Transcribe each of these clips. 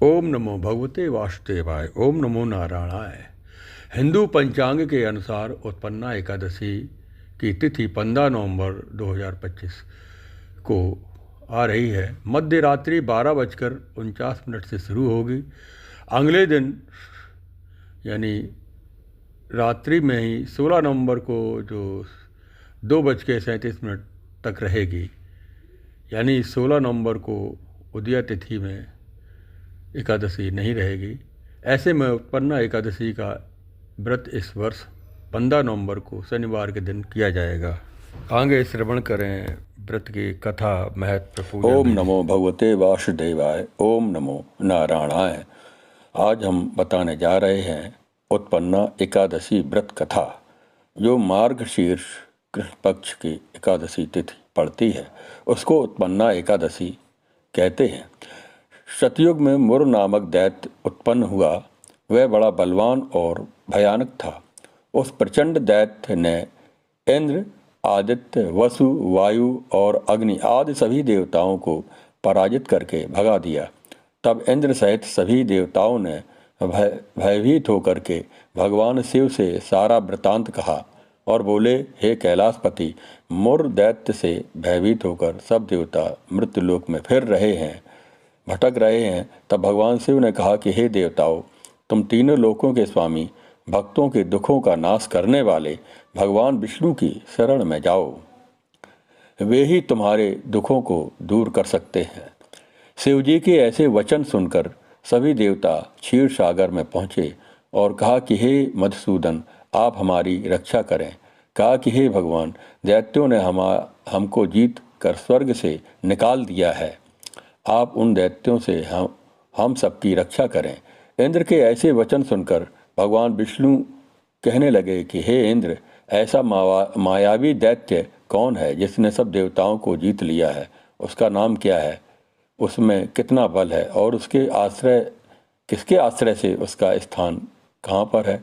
ओम नमो भगवते वासुदेवाय। ओम नमो नारायणाय। हिंदू पंचांग के अनुसार उत्पन्ना एकादशी की तिथि 15 नवंबर 2025 को आ रही है। मध्य रात्रि 12:49 से शुरू होगी। अगले दिन यानी रात्रि में ही 16 नवंबर को जो 2:37 तक रहेगी। यानी 16 नवंबर को उदया तिथि में एकादशी नहीं रहेगी। ऐसे में उत्पन्ना एकादशी का व्रत इस वर्ष 15 नवंबर को शनिवार के दिन किया जाएगा। आगे श्रवण करें व्रत की कथा, महत्व, पूजन। ओम नमो भगवते वासुदेवाय। ओम नमो नारायणाय। आज हम बताने जा रहे हैं उत्पन्ना एकादशी व्रत कथा, जो मार्गशीर्ष कृष्ण पक्ष की एकादशी तिथि पड़ती है, उसको उत्पन्ना एकादशी कहते हैं। सतयुग में मुर नामक दैत्य उत्पन्न हुआ। वह बड़ा बलवान और भयानक था। उस प्रचंड दैत्य ने इंद्र, आदित्य, वसु, वायु और अग्नि आदि सभी देवताओं को पराजित करके भगा दिया। तब इंद्र सहित सभी देवताओं ने भयभीत होकर के भगवान शिव से सारा वृतांत कहा और बोले, हे कैलाशपति, मुर दैत्य से भयभीत होकर सब देवता मृत्युलोक में फिर रहे हैं, भटक रहे हैं। तब भगवान शिव ने कहा कि हे देवताओं, तुम तीनों लोकों के स्वामी, भक्तों के दुखों का नाश करने वाले भगवान विष्णु की शरण में जाओ। वे ही तुम्हारे दुखों को दूर कर सकते हैं। शिव जी के ऐसे वचन सुनकर सभी देवता क्षीर सागर में पहुँचे और कहा कि हे मधुसूदन, आप हमारी रक्षा करें। कहा कि हे भगवान, दैत्यों ने हमको जीत कर स्वर्ग से निकाल दिया है। आप उन दैत्यों से हम सबकी रक्षा करें। इंद्र के ऐसे वचन सुनकर भगवान विष्णु कहने लगे कि हे इंद्र, ऐसा मायावी दैत्य कौन है जिसने सब देवताओं को जीत लिया है? उसका नाम क्या है? उसमें कितना बल है और किसके आश्रय से उसका स्थान कहाँ पर है?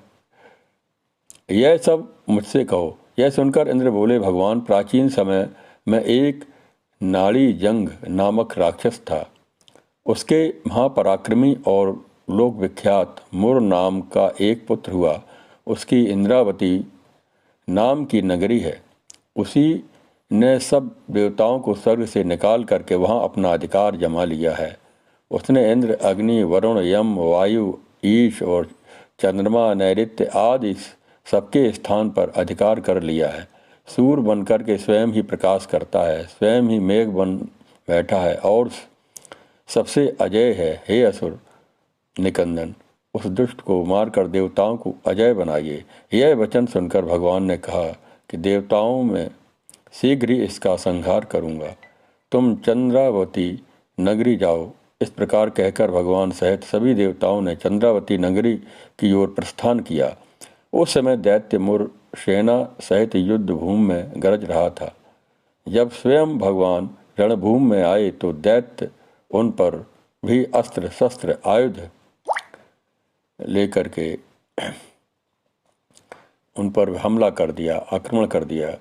यह सब मुझसे कहो। यह सुनकर इंद्र बोले, भगवान, प्राचीन समय में एक नाड़ी जंग नामक राक्षस था। उसके महापराक्रमी और लोक विख्यात मुर नाम का एक पुत्र हुआ। उसकी इंद्रावती नाम की नगरी है। उसी ने सब देवताओं को स्वर्ग से निकाल करके वहाँ अपना अधिकार जमा लिया है। उसने इंद्र, अग्नि, वरुण, यम, वायु, ईश और चंद्रमा, नैऋत्य आदि सबके स्थान पर अधिकार कर लिया है। सूर्य बनकर के स्वयं ही प्रकाश करता है, स्वयं ही मेघ बन बैठा है और सबसे अजय है। हे असुर निकंदन, उस दुष्ट को मारकर देवताओं को अजय बनाइए। यह वचन सुनकर भगवान ने कहा कि देवताओं में शीघ्र ही इसका संहार करूँगा। तुम चंद्रावती नगरी जाओ। इस प्रकार कहकर भगवान सहित सभी देवताओं ने चंद्रावती नगरी की ओर प्रस्थान किया। उस समय दैत्य मुर सेना सहित युद्ध भूमि में गरज रहा था। जब स्वयं भगवान रणभूमि में आए तो दैत्य उन पर भी अस्त्र शस्त्र आयुध लेकर के उन पर हमला कर दिया, आक्रमण कर दिया।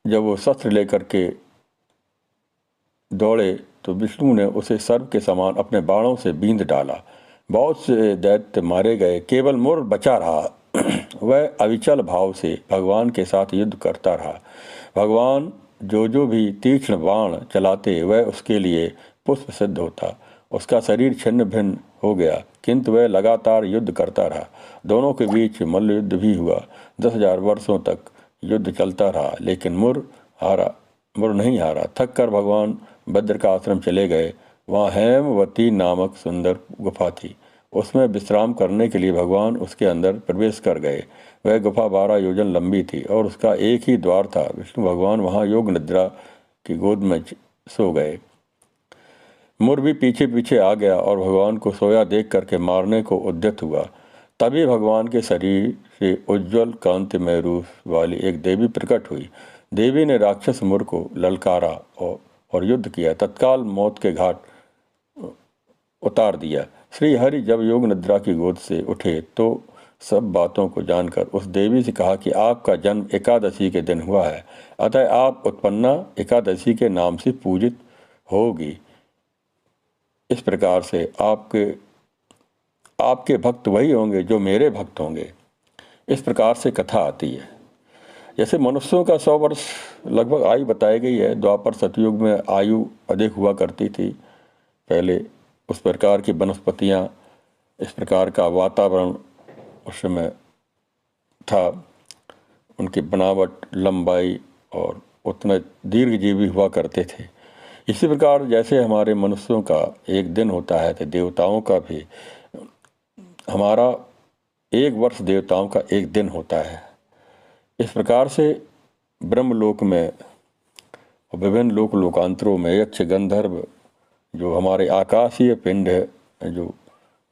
जब वो शस्त्र लेकर के दौड़े तो विष्णु ने उसे सर्प के समान अपने बाणों से बींध डाला। बहुत से दैत्य मारे गए, केवल मुर बचा रहा। वह अविचल भाव से भगवान के साथ युद्ध करता रहा। भगवान जो भी तीक्ष्ण बाण चलाते वह उसके लिए पुष्प सिद्ध होता। उसका शरीर छिन्न भिन्न हो गया, किंतु वह लगातार युद्ध करता रहा। दोनों के बीच मल्ल युद्ध भी हुआ। 10,000 वर्षों तक युद्ध चलता रहा, लेकिन मुर नहीं हारा। थक कर भगवान भद्र का आश्रम चले गए। वहाँ हेमवती नामक सुंदर गुफा थी। उसमें विश्राम करने के लिए भगवान उसके अंदर प्रवेश कर गए। वह गुफा 12 योजन लंबी थी और उसका एक ही द्वार था। विष्णु भगवान वहाँ योग निद्रा की गोद में सो गए। मुर भी पीछे पीछे आ गया और भगवान को सोया देख करके मारने को उद्यत हुआ। तभी भगवान के शरीर से उज्ज्वल कांतिमय रूप वाली एक देवी प्रकट हुई। देवी ने राक्षस मुर को ललकारा और युद्ध किया। तत्काल मौत के घाट उतार दिया। श्री हरि जब योग निद्रा की गोद से उठे तो सब बातों को जानकर उस देवी से कहा कि आपका जन्म एकादशी के दिन हुआ है, अतः आप उत्पन्ना एकादशी के नाम से पूजित होगी। इस प्रकार से आपके भक्त वही होंगे जो मेरे भक्त होंगे, इस प्रकार से कथा आती है। जैसे मनुष्यों का 100 वर्ष लगभग आयु बताई गई है। द्वापर सतयुग में आयु अधिक हुआ करती थी। पहले उस प्रकार की वनस्पतियाँ, इस प्रकार का वातावरण उस समय था, उनकी बनावट, लंबाई और उतने दीर्घजीवी हुआ करते थे। इसी प्रकार जैसे हमारे मनुष्यों का एक दिन होता है तो देवताओं का भी, हमारा एक वर्ष देवताओं का एक दिन होता है। इस प्रकार से ब्रह्मलोक में और विभिन्न लोकांतरों में यक्ष गंधर्व जो हमारे आकाशीय पिंड है, जो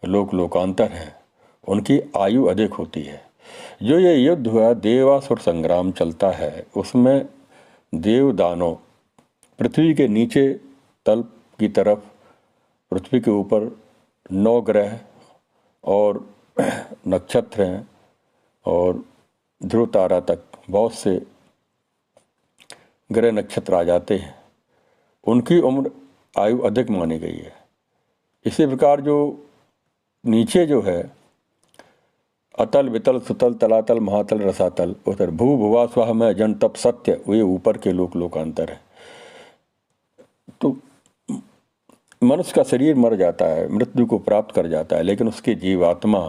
लोकांतर हैं, उनकी आयु अधिक होती है। जो ये युद्ध हुआ, देवासुर संग्राम चलता है, उसमें देव दानव पृथ्वी के नीचे तल की तरफ, पृथ्वी के ऊपर 9 ग्रह और नक्षत्र हैं और ध्रुव तारा तक बहुत से ग्रह नक्षत्र आ जाते हैं। उनकी उम्र आयु अधिक मानी गई है। इसी प्रकार जो नीचे जो है, अतल वितल सुतल तलातल महातल रसातल, उधर भू भुवा स्वाह में जन तप सत्य, वे ऊपर के लोकांतर है। तो मनुष्य का शरीर मर जाता है, मृत्यु को प्राप्त कर जाता है, लेकिन उसकी जीवात्मा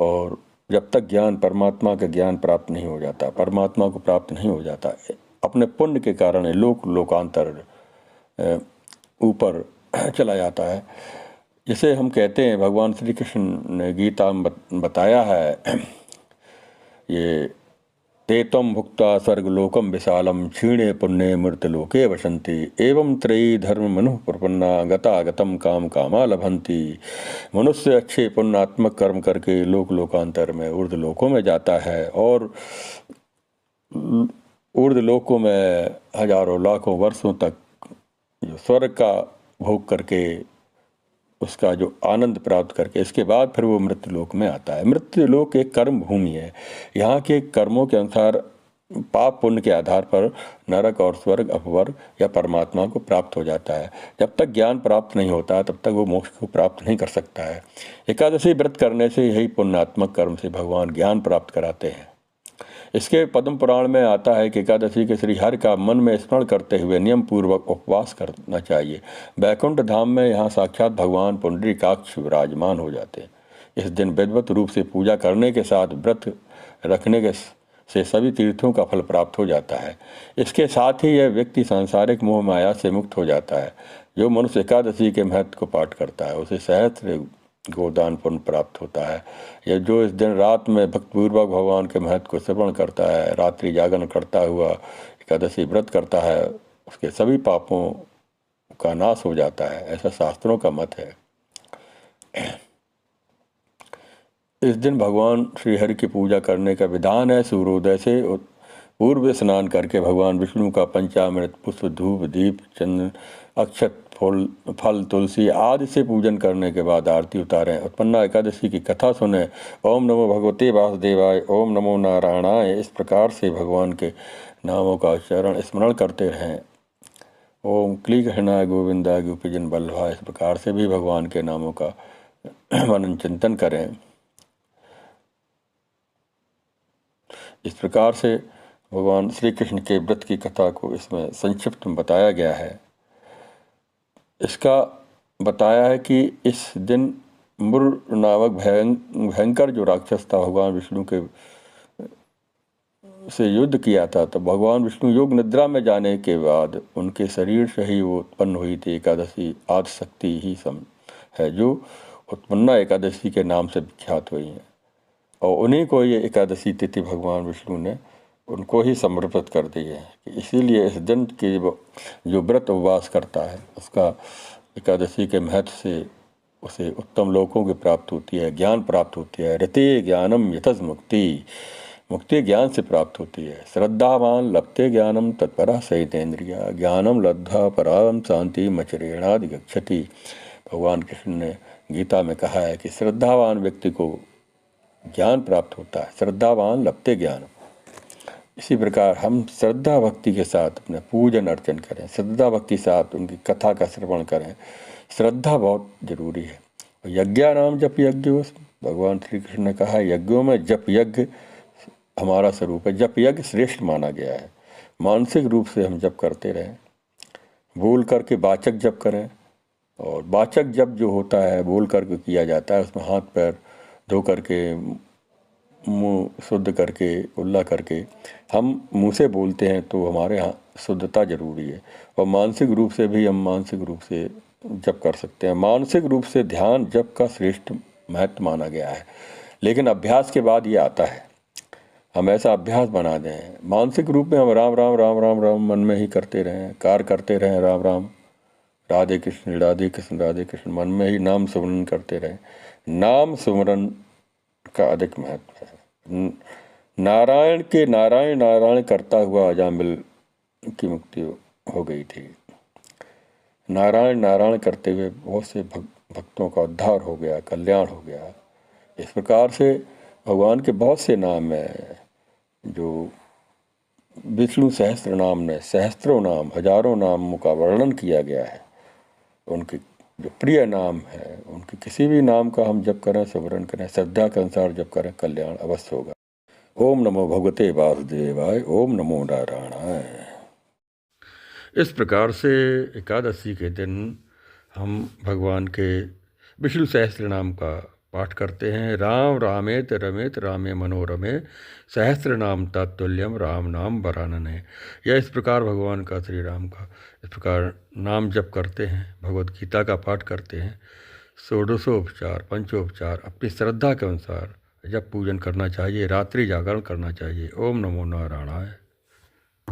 और जब तक ज्ञान, परमात्मा का ज्ञान प्राप्त नहीं हो जाता, परमात्मा को प्राप्त नहीं हो जाता, अपने पुण्य के कारण लोकांतर ऊपर चला जाता है। जिसे हम कहते हैं, भगवान श्री कृष्ण ने गीता में बताया है, ये ते त्वं भुक्त्वा स्वर्गलोकम विशालम क्षीणे पुण्ये मृतलोके वसन्ति एवं त्रयी धर्म मनुः प्रपन्ना गतागतम काम कामा लभन्ति। मनुष्य अच्छे पुण्यात्मक कर्म करके लोकांतर में ऊर्ध्व लोकों में जाता है और ऊर्ध्व लोकों में हजारों लाखों वर्षों तक जो स्वर्ग का भोग करके, उसका जो आनंद प्राप्त करके, इसके बाद फिर वो मृत्युलोक में आता है। मृत्युलोक एक कर्म भूमि है। यहाँ के कर्मों के अनुसार, पाप पुण्य के आधार पर नरक और स्वर्ग, अपवर्ग या परमात्मा को प्राप्त हो जाता है। जब तक ज्ञान प्राप्त नहीं होता तब तक वो मोक्ष को प्राप्त नहीं कर सकता है। एकादशी व्रत करने से, यही पुण्यात्मक कर्म से भगवान ज्ञान प्राप्त कराते हैं। इसके पद्म पुराण में आता है कि एकादशी के श्री हरि का मन में स्मरण करते हुए नियम पूर्वक उपवास करना चाहिए। बैकुंठ धाम में यहाँ साक्षात भगवान पुंडरीकाक्ष विराजमान हो जाते हैं। इस दिन विधिवत रूप से पूजा करने के साथ व्रत रखने से सभी तीर्थों का फल प्राप्त हो जाता है। इसके साथ ही यह व्यक्ति सांसारिक मोह माया से मुक्त हो जाता है। जो मनुष्य एकादशी के महत्व को पाठ करता है, उसे सहस्त्र गोदान पुण्य प्राप्त होता है। यह जो इस दिन रात में भक्तिपूर्वक भगवान के महत्व को श्रवण करता है, रात्रि जागरण करता हुआ एकादशी व्रत करता है, उसके सभी पापों का नाश हो जाता है, ऐसा शास्त्रों का मत है। इस दिन भगवान श्री हरि की पूजा करने का विधान है। सूर्योदय से पूर्व स्नान करके भगवान विष्णु का पंचामृत, पुष्प, धूप, दीप, चंदन, अक्षत, फल, तुलसी आदि से पूजन करने के बाद आरती उतारें। उत्पन्ना एकादशी की कथा सुने। ओम नमो भगवते वासुदेवाय, ओम नमो नारायणाय, इस प्रकार से भगवान के नामों का उच्चारण स्मरण करते रहें। ओम क्ली कृष्णाय गोविंदाय गोपीजन बल्लभाय, इस प्रकार से भी भगवान के नामों का मनन चिंतन करें। इस प्रकार से भगवान श्री कृष्ण के व्रत की कथा को इसमें संक्षिप्त में बताया गया है। इसका बताया है कि इस दिन मुर नामक भयंकर जो राक्षस था, भगवान विष्णु के से युद्ध किया था, तो भगवान विष्णु योग निद्रा में जाने के बाद उनके शरीर से ही वो उत्पन्न हुई थी। एकादशी आदि शक्ति ही है जो उत्पन्ना एकादशी के नाम से विख्यात हुई है, और उन्हीं को ये एकादशी तिथि भगवान विष्णु ने उनको ही समर्पित कर दी है। इसीलिए इस दिन के जो व्रत उपवास करता है, उसका एकादशी के महत्व से उसे उत्तम लोकों की प्राप्ति होती है, ज्ञान प्राप्त होती है। रते ज्ञानम यतस मुक्ति, मुक्ति ज्ञान से प्राप्त होती है। श्रद्धावान लभते ज्ञानम तत्परा सहितेन्द्रिया, ज्ञानम लब्धा पराम शांति मचरेणादि गच्छति। भगवान कृष्ण ने गीता में कहा है कि श्रद्धावान व्यक्ति को ज्ञान प्राप्त होता है। श्रद्धावान लभते ज्ञान, इसी प्रकार हम श्रद्धा भक्ति के साथ अपने पूजन अर्चन करें, श्रद्धा भक्ति के साथ उनकी कथा का श्रवण करें। श्रद्धा बहुत जरूरी है। यज्ञा नाम जप यज्ञ, भगवान श्री कृष्ण ने कहा यज्ञों में जप यज्ञ हमारा स्वरूप है। जप यज्ञ श्रेष्ठ माना गया है। मानसिक रूप से हम जप करते रहें, बोल करके वाचक जप करें। और वाचक जप जो होता है बोल करके किया जाता है, उसमें हाथ पैर धो करके, मुंह शुद्ध करके, कुल्ला करके हम मुंह से बोलते हैं तो हमारे यहाँ शुद्धता जरूरी है। और मानसिक रूप से भी हम मानसिक रूप से जप कर सकते हैं। मानसिक रूप से ध्यान जप का श्रेष्ठ महत्व माना गया है, लेकिन अभ्यास के बाद ये आता है। हम ऐसा अभ्यास बना दें, मानसिक रूप में हम राम राम राम राम राम मन में ही करते रहें, कार्य करते रहें, राम राम राधे कृष्ण राधे कृष्ण राधे कृष्ण मन में ही नाम सुमरन करते रहें। नाम सुमरन का अधिक महत्व है। नारायण के नारायण नारायण करता हुआ अजामिल की मुक्ति हो गई थी। नारायण नारायण करते हुए बहुत से भक्तों का उद्धार हो गया, कल्याण हो गया। इस प्रकार से भगवान के बहुत से नाम हैं जो विष्णु सहस्त्र नाम में सहस्त्रों नाम, हजारों नामों का वर्णन किया गया है। उनके जो प्रिय नाम है, उनके किसी भी नाम का हम जप करें, स्मरण करें, श्रद्धा के अनुसार जप करें, कल्याण अवश्य होगा। ओम नमो भगवते वासुदेवाय, ओम नमो नारायणाय। इस प्रकार से एकादशी के दिन हम भगवान के विष्णु सहस्त्र नाम का पाठ करते हैं। राम रामेत रमेत रामे मनोरमे सहस्त्र नाम तत्तुल्यम राम नाम वरानने। यह इस प्रकार भगवान का, श्री राम का इस प्रकार नाम जप करते हैं, भगवद गीता का पाठ करते हैं। षोडशोपचार, पंचोपचार अपनी श्रद्धा के अनुसार जप पूजन करना चाहिए, रात्रि जागरण करना चाहिए। ओम नमो नारायणाय।